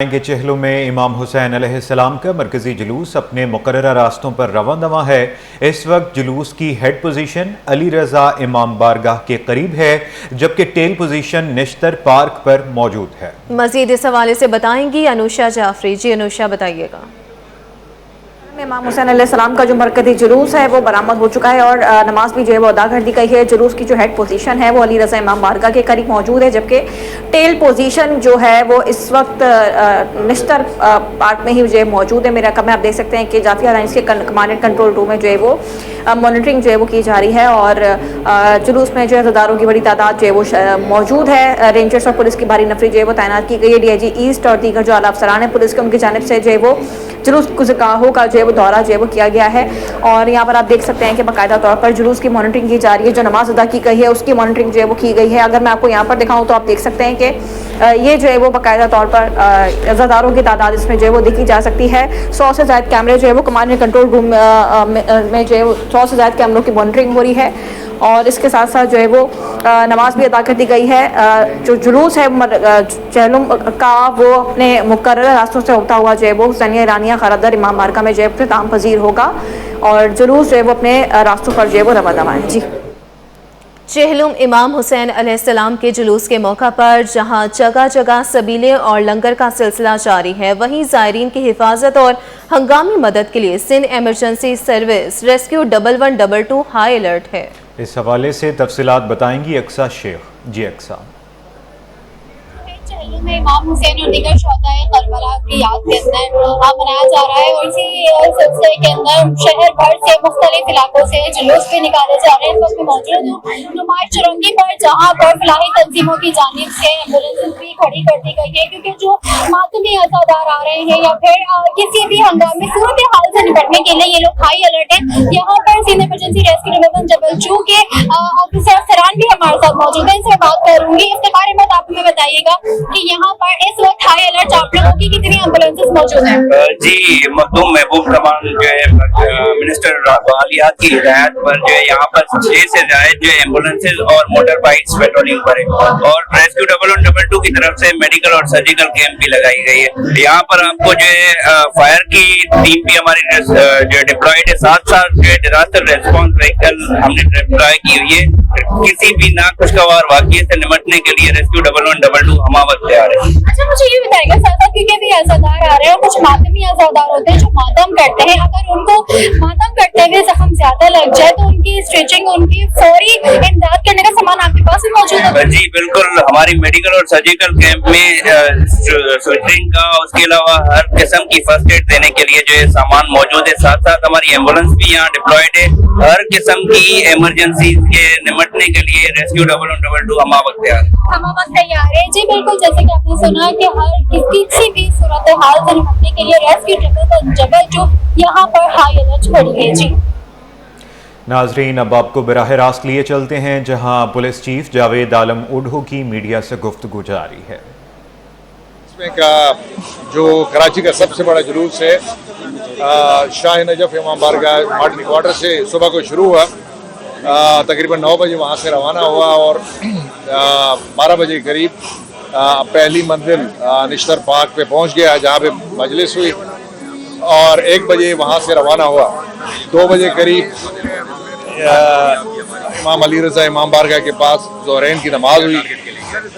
के चेहलों में इमाम हुसैन अलैहिस्सलाम का मरकजी जुलूस अपने मुकर्ररा रास्तों पर रवां-दवां है। इस वक्त जुलूस की हेड पोजीशन अली रजा इमाम बारगाह के करीब है, जबकि टेल पोजीशन निश्तर पार्क पर मौजूद है। मजीद इस हवाले से बताएंगी अनुषा जाफरी। जी अनुषा, बताइएगा। इमाम हुसैन अलैहिस्सलाम का जो मरकज़ी जुलूस है वो बरामद हो चुका है और नमाज भी जो है वो अदा कर दी गई है। जुलूस की जो हेड पोजीशन है वो अली रज़ा इमाम बारगाह के करीब मौजूद है, जबकि टेल पोजीशन जो है वो इस वक्त निश्तर पार्क में ही जो है मौजूद है। मेरा कम आप देख सकते हैं कि जाफिया लाइन्स के कमांड एंड कंट्रोल रूम में जो है वो मॉनिटरिंग जो है वो की जा रही है और जुलूस में जो है हज़ारों की बड़ी तादाद जो है वो मौजूद है। रेंजर्स और पुलिस की भारी नफरी जो है वो तैनात की गई है। DIG ईस्ट और दीगर जो आला अफसरान है पुलिस के, उनकी जानिब से जो है वो जुलूस गुज़रगाहों का जो है वो दौरा जो है वो किया गया है और यहाँ पर आप देख सकते हैं कि बाकायदा तौर पर जुलूस की मॉनिटरिंग की जा रही है। जो नमाज अदा की गई है उसकी मॉनिटरिंग जो है वो की गई है। अगर मैं आपको यहाँ पर दिखाऊँ तो आप देख सकते हैं कि ये जो है वो बाकायदा तौर पर अज़ादारों की तादाद इसमें जो है वो देखी जा सकती है। 100 से ज़्यादा कैमरे जो है वो कमांड एंड कंट्रोल रूम में जो है 100 से ज़्यादा कैमरों की मॉनिटरिंग हो रही है और इसके साथ साथ जो है वो नमाज भी अदा कर दी गई है। जो जुलूस है चहलुम का वो अपने मुकर्रर रास्तों से होता हुआ जो है वो हुसैनिया ईरानिया खरादर इमाम बारगाह में जो है इख्तिताम पजीर होगा और जुलूस जो है वो अपने रास्तों पर जो है वो रवां-दवां है। जी, चेहलुम इमाम हुसैन अलैहिस्सलाम के जुलूस के मौका पर जहां जगह जगह सबीले और लंगर का सिलसिला जारी है, वहीं ज़ायरीन की हिफाजत और हंगामी मदद के लिए Sindh emergency service rescue 1122 high alert है। इस हवाले से तफसीलात बताएंगी अक्सा शेख। जी अक्सा। चेहलुम में इमाम हुसैन और दीगर शोहदाए करबला की याद के अंदर मनाया जा रहा है और इसी सिलसिले के अंदर शहर भर से मुख्तलिफ इलाकों से जुलूस भी निकाले जा रहे हैं। इस वक्त मौजूद हूँ नुमाइश चुरंगी पर, जहाँ पर फलाही तंजीमों की जानिब से एम्बुलेंस भी खड़ी कर दी गई है, क्योंकि जो मातमी अज़ादार आ रहे हैं या फिर किसी भी हंगामी सूरत हाल से निपटने के लिए ये लोग हाई अलर्ट है। यहाँ पर सिंध इमरजेंसी रेस्क्यू 1122 के ऑफिसर सरान भी हमारे साथ मौजूद है। इनसे बात करूंगी। इसके बारे में आप हमें बताइएगा कि यहाँ पर इस वक्त हाई अलर्ट आप लोगों की कितनी एम्बुलेंसेस मौजूद हैं? जी, मखदूम महबूब कमान जो है मिनिस्टर वालियात की हिदायत पर जो है यहाँ पर 6 से ज्यादा जो एम्बुलेंसेज और मोटर बाइक्स पेट्रोलिंग पर है और रेस्क्यू 1122 की तरफ से मेडिकल और सर्जिकल कैंप भी लगाई गई है। यहाँ पर आपको जो है फायर की टीम भी हमारी जो डिप्लॉयड है, साथ साथ जो है डिजास्टर रेस्पॉन्स व्हीकल हमने डिप्लॉय की हुई है। किसी भी नाखुशगवार वाकये से निपटने के लिए रेस्क्यू 1122 हमावत तैयार है। अच्छा, मुझे ये बताइएगा साथ क्योंकि भी अज़ादार आ रहे हैं, कुछ मातमी अज़ादार होते हैं जो मातम करते हैं, अगर उनको मातम करते हुए जख्म ज्यादा लग जाए तो उनकी स्ट्रेचिंग, उनकी फौरी इमदाद करने का सामान आपके पास भी मौजूद है? जी बिल्कुल, हमारी मेडिकल और सर्जिकल कैंप में स्वेटरिंग का, उसके अलावा हर किस्म की फर्स्ट एड देने के लिए जो है सामान मौजूद है। साथ साथ हमारी एम्बुलेंस भी यहाँ डिप्लॉयड है। हर किस्म की इमरजेंसी के निपटने के लिए रेस्क्यू 1122 हम वक्त तैयार है। जी बिल्कुल, जैसे कि आपने सुना कि हर किसी भी सूरत हाल से निपटने के लिए रेस्क्यू 1122 यहाँ पर हाई अलर्ट खड़ी है। जी नाजरीन, अब आपको बराह रास्त लिए चलते हैं जहां पुलिस चीफ जावेद आलम उड्ढो की मीडिया से गुफ्तगू जारी है। इसमें का जो कराची का सबसे बड़ा जुलूस है शाह नजफ इमाम बारगाह मार्टिन क्वार्टर से सुबह को शुरू हुआ। तकरीबन 9 बजे वहाँ से रवाना हुआ और 12 बजे करीब पहली मंजिल निश्तर पार्क पे पहुँच गया, जहाँ पे मजलिस हुई और 1 बजे वहाँ से रवाना हुआ। 2 बजे करीब इमाम अली रज़ा इमाम बारगाह के पास ज़ोहरैन की नमाज हुई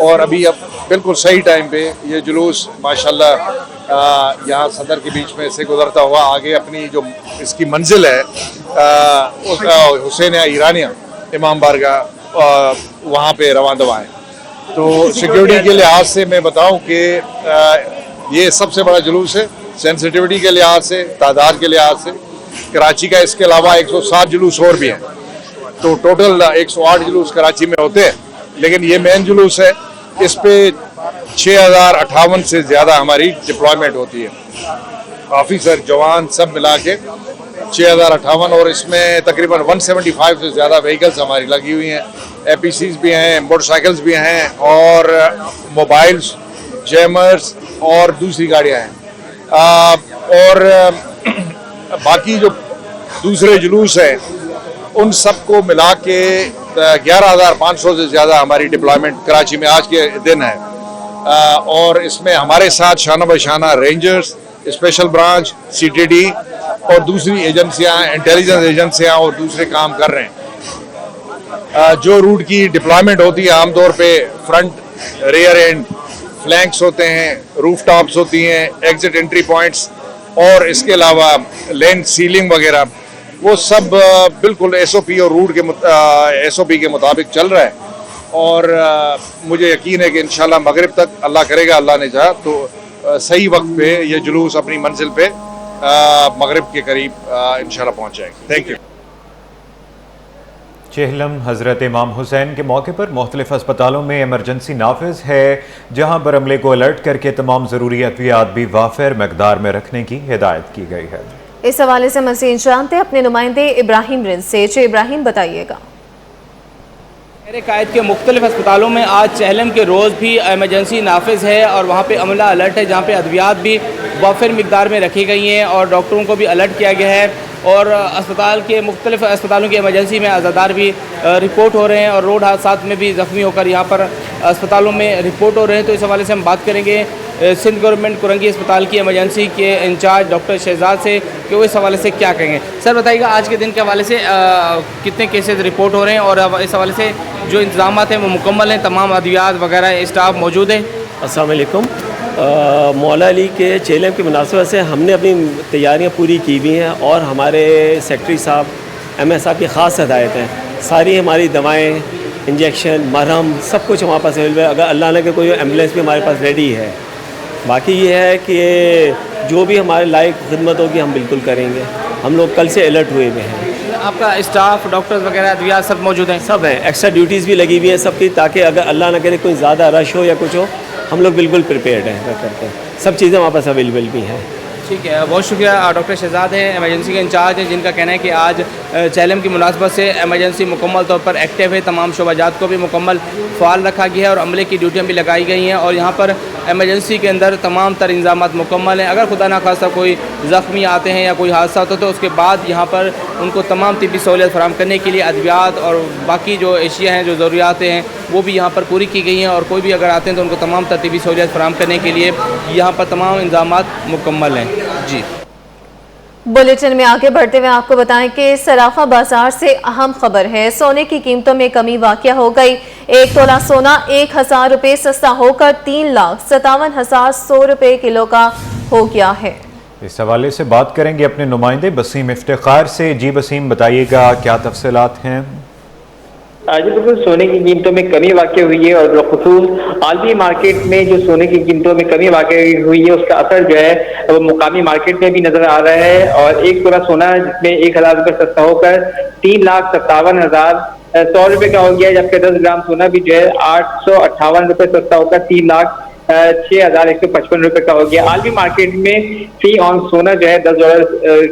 और अभी अब बिल्कुल सही टाइम पे ये जुलूस माशाल्लाह यहाँ सदर के बीच में से गुजरता हुआ आगे अपनी जो इसकी मंजिल है उसका हुसैनिया ईरानिया इमाम बारगाह वहाँ पे रवां-दवां है। तो सिक्योरिटी के लिहाज से मैं बताऊं कि ये सबसे बड़ा जुलूस है, सेंसिटिविटी के लिहाज से, तादाद के लिहाज से। कराची का इसके अलावा 107 जुलूस और भी हैं, तो टोटल 108 जुलूस कराची में होते हैं, लेकिन ये मेन जुलूस है। इस पे 6058 से ज़्यादा हमारी डिप्लॉयमेंट होती है, ऑफिसर जवान सब मिला के 6058 और इसमें तकरीबन 175 से ज़्यादा व्हीकल्स हमारी लगी हुई हैं। APCs भी हैं, मोटरसाइकिल्स भी हैं और मोबाइल्स, जैमर्स और दूसरी गाड़ियाँ हैं। और बाकी जो दूसरे जुलूस हैं उन सबको मिला के 11,500 से ज़्यादा हमारी डिप्लॉयमेंट कराची में आज के दिन है। और इसमें हमारे साथ शाना बशाना रेंजर्स, स्पेशल ब्रांच, CTD और दूसरी एजेंसियां, इंटेलिजेंस एजेंसियां और दूसरे काम कर रहे हैं। जो रूट की डिप्लॉयमेंट होती है आमतौर पे फ्रंट, रेयर एंड, फ्लैंक्स होते हैं, रूफ टॉप्स होती हैं, एग्जिट एंट्री पॉइंट्स और इसके अलावा लेन सीलिंग वगैरह, वो सब बिल्कुल SOP और रूट के SOP के मुताबिक चल रहा है। और मुझे यकीन है कि इंशाल्लाह मगरिब तक अल्लाह करेगा, अल्लाह ने चाहा तो सही वक्त पे ये जुलूस अपनी मंजिल पे मगरिब के करीब इंशाल्लाह पहुंच जाएगा। Thank you. चेहलम हज़रत इमाम हुसैन के मौके पर मुख्तलिफ अस्पतालों में इमरजेंसी नाफिज है, जहां पर अमले को अलर्ट करके तमाम ज़रूरी अद्वियात भी वाफिर मकदार में रखने की हिदायत की गई है। इस हवाले से मज़ीद जानते अपने नुमाइंदे इब्राहिम रिंद से। इब्राहिम बताइएगा। कायद के मुख्तलिफ अस्पतालों में आज चेहलम के रोज़ भी एमरजेंसी नाफिज है और वहाँ पे अमला अलर्ट है, जहाँ पे अद्वियात भी वाफिर मिकदार में रखी गई हैं और डॉक्टरों को भी अलर्ट किया गया है। और अस्पताल के मुख्तलिफ अस्पतालों की एमरजेंसी में अज़ादार भी रिपोर्ट हो रहे हैं और रोड हादसात में भी ज़ख्मी होकर यहाँ पर अस्पतालों में रिपोर्ट हो रहे हैं। तो इस हवाले से हम बात करेंगे सिंध गवर्नमेंट कुरंगी अस्पताल की एमरजेंसी के इंचार्ज डॉक्टर शहजाद से कि वो इस हवाले से क्या कहेंगे। सर बताइएगा, आज के दिन के हवाले से कितने केसेस रिपोर्ट हो रहे हैं और इस हवाले से जो इंतजाम हैं वो मुकम्मल हैं, तमाम अद्वियात वगैरह स्टाफ मौजूद है? अस्सलाम वालेकुम। मौला अली के चेलम की मुनासिबत से हमने अपनी तैयारियां पूरी की हुई हैं और हमारे सेक्रेटरी साहब MS साहब की ख़ास हदायत है। सारी हमारी दवाएं, इंजेक्शन, मरहम सब कुछ हमारे पास अवेलेबल है। अगर अल्लाह ने के कोई एम्बुलेंस भी हमारे पास रेडी है। बाकी ये है कि जो भी हमारे लायक खिदमत होगी हम बिल्कुल करेंगे। हम लोग कल से अलर्ट हुए हुए हैं। आपका स्टाफ, डॉक्टर्स वगैरह अद्वियात सब मौजूद हैं? सब हैं, एक्स्ट्रा ड्यूटीज़ भी लगी हुई है सबकी, ताकि अगर अल्लाह न करे कोई ज़्यादा रश हो या कुछ हो, हम लोग बिल्कुल प्रिपेयर्ड हैं करके। सब चीज़ें हमारे पास अवेलेबल भी हैं। ठीक है, बहुत शुक्रिया। डॉक्टर शहजाद हैं, एमरजेंसी के इंचार्ज हैं, जिनका कहना है कि आज चेलम की मुनासबत से एमरजेंसी मुकम्मल तौर पर एक्टिव है। तमाम शोबाजात को भी मुकम्मल फ़ाल रखा गया है और अमले की ड्यूटियाँ भी लगाई गई हैं और यहाँ पर एमरजेंसी के अंदर तमाम तर इंतज़ामात मुकम्मल हैं। अगर खुदा ना खास्ता कोई ज़ख्मी आते हैं या कोई हादसा होता है तो उसके बाद यहाँ पर उनको तमाम तिब्बी सहूलियत फराहम करने के लिए अद्वियात और बाकी जो एशिया हैं, जो ज़रूरियात हैं, वो भी यहाँ पर पूरी की गई हैं और कोई भी अगर आते हैं तो उनको तमाम तर तिब्बी सहूलियत फराहम करने के लिए यहाँ पर तमाम इंतज़ामात मुकम्मल हैं। जी, बुलेटिन में आगे बढ़ते हुए आपको बताएं कि सराफा बाजार से अहम खबर है। सोने की कीमतों में कमी वाक़या हो गई। 1 तोला सोना 1000 रुपये सस्ता होकर 3,57,100 रुपये किलो का हो गया है। इस हवाले से बात करेंगे अपने नुमाइंदे बसीम इफ्तिखार से। जी बसीम, बताइएगा क्या तफसीलात हैं? आज बिल्कुल सोने की कीमतों में कमी वाक़ई हुई है और बिलखुसूस आलमी मार्केट में जो सोने की कीमतों में कमी वाक़ई हुई है उसका असर जो है वो मुकामी मार्केट में भी नजर आ रहा है। और 1 तोला सोना जिसमें 1000 रुपये सस्ता होकर 3,57,100 रुपये का हो गया, जबकि 10 ग्राम सोना भी जो है 858 रुपये सस्ता होकर 3,06,155 रुपये का हो गया। आलमी मार्केट में फी ऑन सोना जो है $10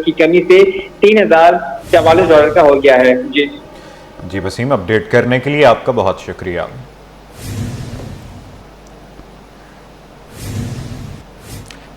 की कमी से $3,044 का हो गया है। जी वसीम, अपडेट करने के लिए आपका बहुत शुक्रिया।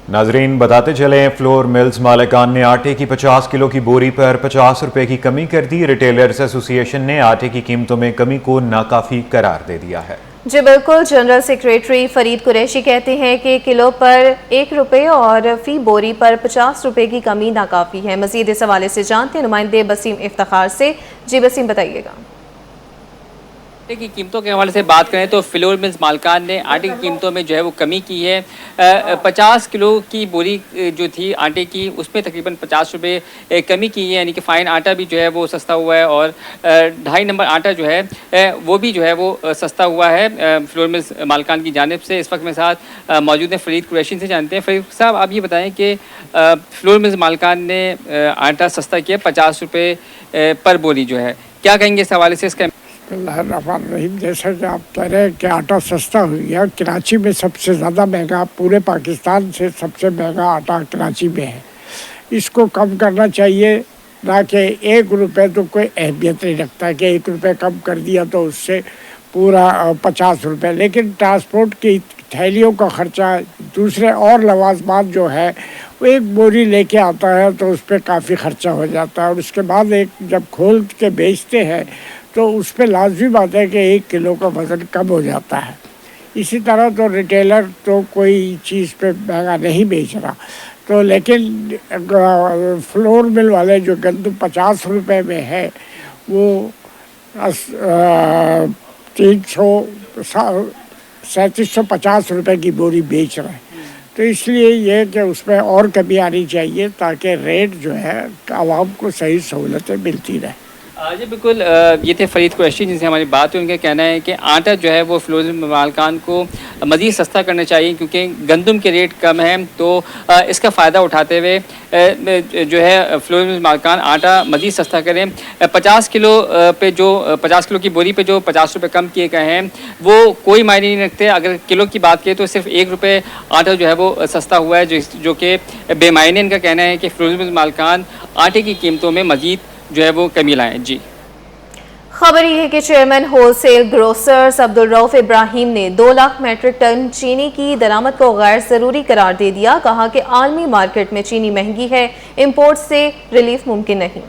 नाजरीन, बताते चलें, फ्लोर मिल्स मालिकान ने आटे की 50 किलो की बोरी पर 50 रुपए की कमी कर दी। रिटेलर्स एसोसिएशन ने आटे की कीमतों में कमी को नाकाफी करार दे दिया है। जी बिल्कुल, जनरल सेक्रेटरी फरीद कुरैशी कहते हैं कि किलो पर 1 रुपये और फी बोरी पर 50 रुपये की कमी नाकाफ़ी है। मजीद इस हवाले से जानते हैं नुमाइंदे बसीम इफ्तिखार से। जी बसीम, बताइएगा। आटे की कीमतों के हवाले से बात करें तो फ्लोर मिल्स मालकान ने आटे की कीमतों में जो है वो कमी की है। 50 किलो की बोरी जो थी आटे की, उसमें तकरीबन 50 रुपये कमी की है, यानी कि फ़ाइन आटा भी जो है वो सस्ता हुआ है और 2.5 नंबर आटा जो है वो भी जो है वो सस्ता हुआ है फ्लोर मिल्स मालकान की जानिब से। इस वक्त मेरे साथ मौजूद हैं फरीद कुरैशी से। जानते हैं फरीद साहब, आप ये बताएँ कि फ्लोर मिल्स मालकान ने आटा सस्ता किया 50 रुपये पर बोरी जो है, क्या कहेंगे इस हवाले से? इसका रहीम, जैसा कि आप कह रहे हैं कि आटा सस्ता हो गया, कराची में सबसे ज़्यादा महंगा, पूरे पाकिस्तान से सबसे महंगा आटा कराची में है। इसको कम करना चाहिए, ना कि 1 रुपये तो कोई अहमियत नहीं रखता कि 1 रुपये कम कर दिया तो उससे पूरा 50 रुपये। लेकिन ट्रांसपोर्ट की थैलियों का ख़र्चा, दूसरे और लवाजमात जो है वो एक बोरी लेके आता है तो उस पर काफ़ी ख़र्चा हो जाता है और उसके बाद जब खोल के बेचते हैं तो उस पर लाजमी बात है कि 1 किलो का वज़न कम हो जाता है। इसी तरह तो रिटेलर तो कोई चीज़ पे महंगा नहीं बेच रहा, तो लेकिन फ्लोर मिल वाले जो गंदम 50 रुपए में है वो 3750 रुपए की बोरी बेच रहा है। तो इसलिए ये कि उसमें और कमी आनी चाहिए ताकि रेट जो है आवाम को सही सहूलतें मिलती रहे। जी बिल्कुल, ये थे फरीद कुरैशी जिनसे हमारी बात हुई। उनका कहना है कि आटा जो है वो फ्लोर मालकान को मज़ीद सस्ता करना चाहिए क्योंकि गंदम के रेट कम है, तो इसका फ़ायदा उठाते हुए जो है फ्लोर मालकान आटा मज़ीद सस्ता करें। 50 किलो पे जो 50 किलो की बोरी पे जो 50 रुपये कम किए गए हैं वो कोई मायने नहीं रखते। अगर किलो की बात करें तो सिर्फ 1 रुपये आटा जो है वो सस्ता हुआ है, जो कि बेमायने। इनका कहना है कि फ्लोर मालकान आटे की कीमतों में मज़ीद जो है वो कमी लाएं। जी, खबर यह है कि chairman wholesale grocers Abdul Rauf Ibrahim ने 2 लाख मैट्रिक टन चीनी की दरामद को गैर ज़रूरी करार दे दिया। कहा कि आलमी मार्केट में चीनी महंगी है, इंपोर्ट से रिलीफ मुमकिन नहीं।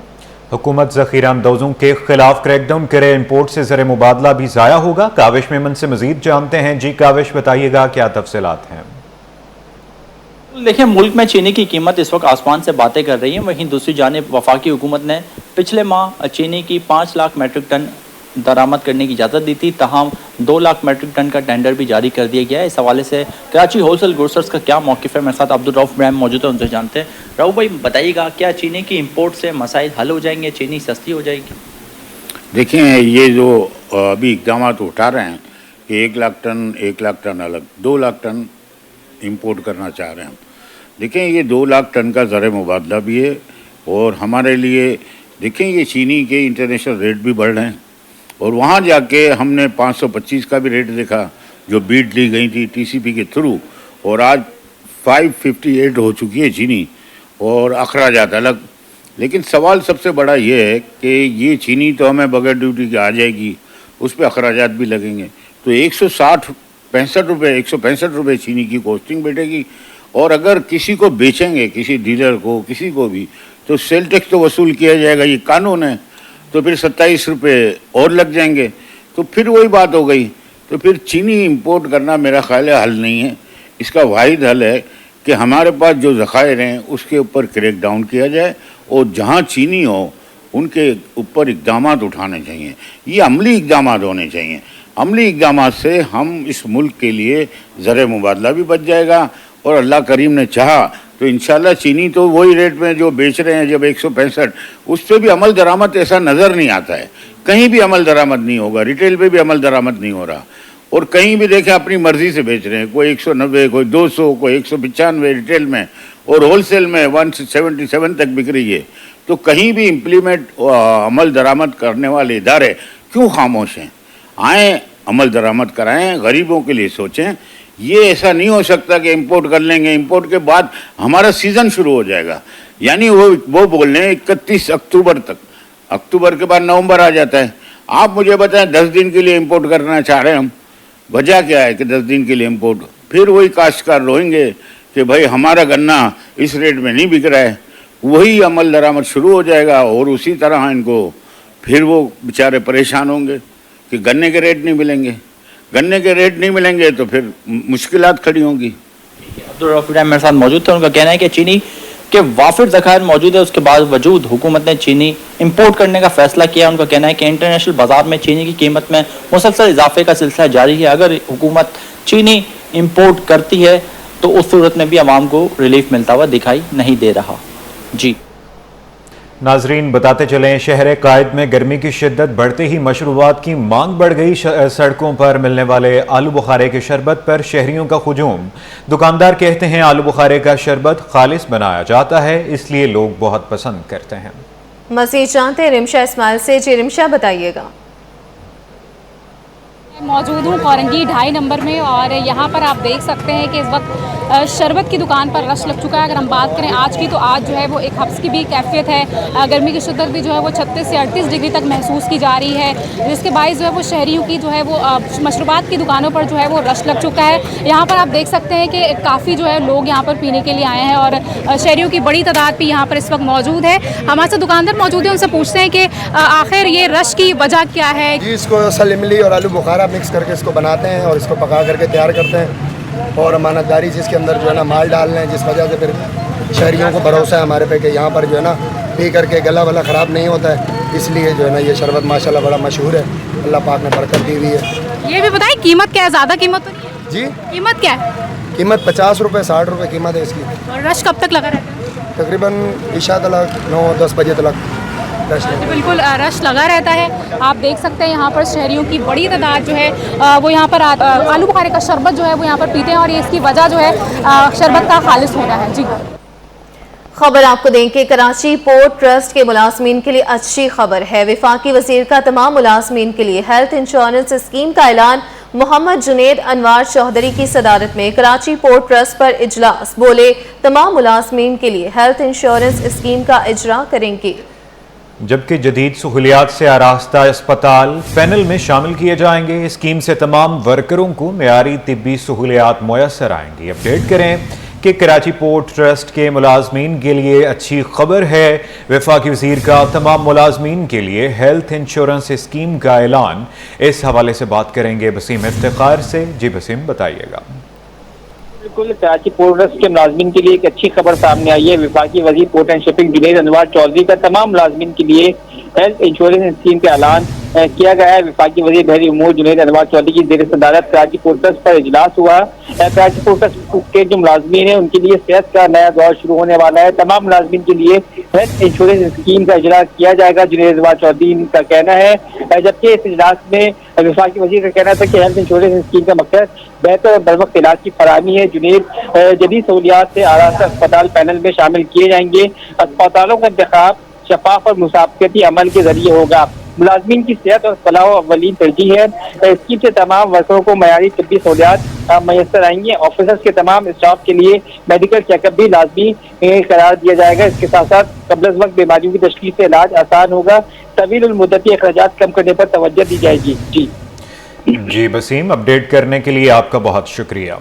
हुकूमत ज़ख़ीरा अंदोज़ों के खिलाफ क्रैकडाउन करे, इंपोर्ट से ज़र मुबादला भी ज़ाया होगा। काविश मेमन से मज़ीद जानते हैं। जी काविश, बताइएगा क्या तफसीलात हैं। देखिए, मुल्क में चीनी की कीमत इस वक्त आसमान से बातें कर रही है। वहीं दूसरी जानिब वफाकी हुकूमत ने पिछले माह चीनी की 5 लाख मैट्रिक टन दरामद करने की इजाज़त दी थी, तहम 2 लाख मैट्रिक टन का टेंडर भी जारी कर दिया गया है। इस हवाले से कराची होलसेल ग्रोसर्स का क्या मौक़िफ़ है, मेरे साथ अब्दुल रऊफ इब्राहिम मौजूद है, उनसे जानते हैं। रऊफ भाई, बताइएगा क्या चीनी की इम्पोर्ट से मसाइल हल हो जाएंगे, चीनी सस्ती हो जाएगी? देखिए, ये जो अभी इक़दाम उठा रहे हैं कि 1 लाख टन अलग, 2 लाख टन इम्पोर्ट करना चाह रहे हैं। देखें, ये 2 लाख टन का ज़र मुबादला भी है और हमारे लिए देखें ये चीनी के इंटरनेशनल रेट भी बढ़ रहे हैं और वहाँ जाके हमने 525 का भी रेट देखा जो बीट ली गई थी टीसीपी के थ्रू, और आज 558 हो चुकी है चीनी और अखराजात अलग। लेकिन सवाल सबसे बड़ा ये है कि ये चीनी तो हमें बगैर ड्यूटी के आ जाएगी, उस पर अखराजात भी लगेंगे, तो 165 रुपये चीनी की कॉस्टिंग बैठेगी। और अगर किसी को बेचेंगे, किसी डीलर को, किसी को भी, तो सेल टैक्स तो वसूल किया जाएगा, ये कानून है, तो फिर 27 रुपये और लग जाएंगे, तो फिर वही बात हो गई। तो फिर चीनी इंपोर्ट करना मेरा ख्याल है हल नहीं है। इसका वाहिद हल है कि हमारे पास जो ज़खायर हैं उसके ऊपर क्रैक डाउन किया जाए और जहाँ चीनी हो उनके ऊपर इक़दाम उठाने चाहिए। ये अमली इक़दाम होने चाहिए। अमली इक़दाम से हम इस मुल्क के लिए ज़र मुबादला भी बच जाएगा और अल्लाह करीम ने चाहा तो इंशाल्लाह चीनी तो वही रेट में जो बेच रहे हैं जब 165, उस पर भी अमल दरामद ऐसा नज़र नहीं आता है। कहीं भी अमल दरामद नहीं होगा, रिटेल पे भी अमल दरामद नहीं हो रहा, और कहीं भी देखें अपनी मर्ज़ी से बेच रहे हैं, कोई 190, कोई 200, कोई 195 रिटेल में, और होलसेल में 177 तक बिक रही है। तो कहीं भी इम्प्लीमेंट अमल दरामद करने वाले इदारे क्यों खामोश हैं? आएँ, अमल दरामद कराएँ, गरीबों के लिए सोचें। ये ऐसा नहीं हो सकता कि इंपोर्ट कर लेंगे, इंपोर्ट के बाद हमारा सीज़न शुरू हो जाएगा। यानी वो बोल रहे हैं 31 अक्टूबर तक, अक्टूबर के बाद नवंबर आ जाता है। आप मुझे बताएं 10 दिन के लिए इंपोर्ट करना चाह रहे हैं हम, वजह क्या है कि 10 दिन के लिए इंपोर्ट? फिर वही काश्तकार रोएंगे कि भाई हमारा गन्ना इस रेट में नहीं बिक रहा है, वही अमल दरामद शुरू हो जाएगा और उसी तरह इनको फिर वो बेचारे परेशान होंगे कि गन्ने के रेट नहीं मिलेंगे। गन्ने के रेट नहीं मिलेंगे तो फिर मुश्किलात खड़ी होंगी। अब्दुल रऊफ इब्राहिम मेरे साथ मौजूद थे। उनका कहना है कि चीनी के वाफिर ज़खायर मौजूद है, उसके बावजूद हुकूमत ने चीनी इंपोर्ट करने का फैसला किया। उनका कहना है कि इंटरनेशनल बाजार में चीनी की कीमत में मुसलसल इजाफे का सिलसिला जारी है। अगर हुकूमत चीनी इंपोर्ट करती है तो उस सूरत में भी आवाम को रिलीफ मिलता हुआ दिखाई नहीं दे रहा। जी नाजरीन, बताते चलें, शहर कायद में गर्मी की शिद्दत बढ़ते ही मशरूबात की मांग बढ़ गई। सड़कों पर मिलने वाले आलू बुखारे के शरबत पर शहरियों का हुजूम। दुकानदार कहते हैं आलू बुखारे का शरबत खालिस बनाया जाता है, इसलिए लोग बहुत पसंद करते हैं। मज़ीद जानते हैं रिमशा इस्माइल से। जी रिमशा, बताइएगा। मौजूद हूँ कोरंगी 2.5 नंबर में और यहाँ पर आप देख सकते हैं कि इस वक्त शरबत की दुकान पर रश लग चुका है। अगर हम बात करें आज की, तो आज जो है वो एक हफ्स की भी कैफियत है। गर्मी की शिद्दत भी जो है वो 36 से 38 डिग्री तक महसूस की जा रही है, जिसके बायस जो है वो शहरियों की जो है वो मशरूबात की दुकानों पर जो है वो रश लग चुका है। यहाँ पर आप देख सकते हैं कि काफ़ी जो है लोग यहाँ पर पीने के लिए आए हैं और शहरियों की बड़ी तादाद भी यहाँ पर इस वक्त मौजूद है। हमारे साथ दुकानदार मौजूद है, उनसे पूछते हैं कि आखिर ये रश की वजह क्या है। जी, इसको सलिमली और आलू बुखारा मिक्स करके इसको बनाते हैं और इसको पका करके तैयार करते हैं। और अमानतदारी जिसके अंदर जो है ना माल डाल रहे हैं, जिस वजह से फिर शहरियों को भरोसा है हमारे पे कि यहाँ पर जो है ना पी करके गला वला ख़राब नहीं होता है। इसलिए जो है ना ये शरबत माशाल्लाह बड़ा मशहूर है, अल्लाह पाक ने बरकत दी हुई है। ये भी बताएं कीमत क्या है, ज़्यादा कीमत तो नहीं है? जी कीमत क्या है? कीमत 50 रुपये 60 रुपये कीमत है इसकी। और रश कब तक लगा रहता है? तकरीबन इशा तक 9-10 बजे तक रश है। बिल्कुल रश लगा रहता है। आप देख सकते हैं यहाँ पर शहरियों की बड़ी तादाद जो है वो यहाँ पर आलू बुखारे का शरबत जो है वो यहाँ पर पीते हैं और ये इसकी वजह जो है शरबत का खालिस होना है। जी खबर आपको दें कि कराची पोर्ट ट्रस्ट के मुलाजमीन के लिए अच्छी खबर है। वफाकी वजीर का तमाम मुलाजमीन के लिए हेल्थ इंश्योरेंस स्कीम का ऐलान। मोहम्मद जुनेद अनवार चौधरी की सदारत में कराची पोर्ट ट्रस्ट पर इजलास। बोले तमाम मुलाजमीन के लिए हेल्थ इंश्योरेंस स्कीम का इजरा करेंगे। जबकि जदीद सहूलियात से आरास्ता अस्पताल पैनल में शामिल किए जाएंगे। स्कीम से तमाम वर्करों को मेयारी तिब्बी सहूलियात मुयसर आएंगी। अपडेट करें कि कराची पोर्ट ट्रस्ट के मुलाजमीन के लिए अच्छी खबर है। वफाकी वज़ीर का तमाम मुलाजमीन के लिए हेल्थ इंश्योरेंस स्कीम का ऐलान। इस हवाले से बात करेंगे वसीम इफ्तिखार से। जी वसीम बताइएगा। बिल्कुल, कराची पोर्ट ट्रस्ट के मुलाजमीन के लिए एक अच्छी खबर सामने आई है। वफाकी वज़ीर पोर्ट एंड शिपिंग जुनैद अनवार चौधरी का तमाम मुलाजमीन के लिए हेल्थ इंश्योरेंस स्कीम का ऐलान किया गया है। वफाकी वज़ीर बहरी उमूर जुनैद अनवार चौधरी की ज़ेर सदारत कराची पोर्ट ट्रस्ट पर इजलास हुआ। कराची पोर्ट ट्रस्ट के जो मुलाजमीन हैं उनके लिए सेहत का नया दौर शुरू होने वाला है। तमाम मुलाजमीन के लिए हेल्थ इंश्योरेंस स्कीम का इजरा किया जाएगा, जुनैद अनवार चौधरी का कहना है। जबकि इस इजलास में वफाकी वज़ीर का कहना था कि हेल्थ इंश्योरेंस स्कीम का मकसद बेहतर और बरवक्त इलाज की फराहमी है। जुनैद जदीद सहूलियात से आरास्ता अस्पताल पैनल में शामिल किए जाएंगे। अस्पतालों का इंतखाब शफाफ और मुसाफियती अमल के जरिए होगा। मुलाजमीन की सेहत और फलाह अवलीन तरजीह है। स्कीम से तमाम वर्करों को मयारी तिब्बी सहूलियात मैसर आएंगी। ऑफिसर्स के तमाम स्टाफ के लिए मेडिकल चेकअप भी लाजमी करार दिया जाएगा। इसके साथ साथ कब्ल वक्त बीमारियों की तशखीस से इलाज आसान होगा। तवील मुद्दती अखराजात कम करने पर तवज्जो दी जाएगी। जी वसीम, अपडेट करने के लिए आपका बहुत शुक्रिया।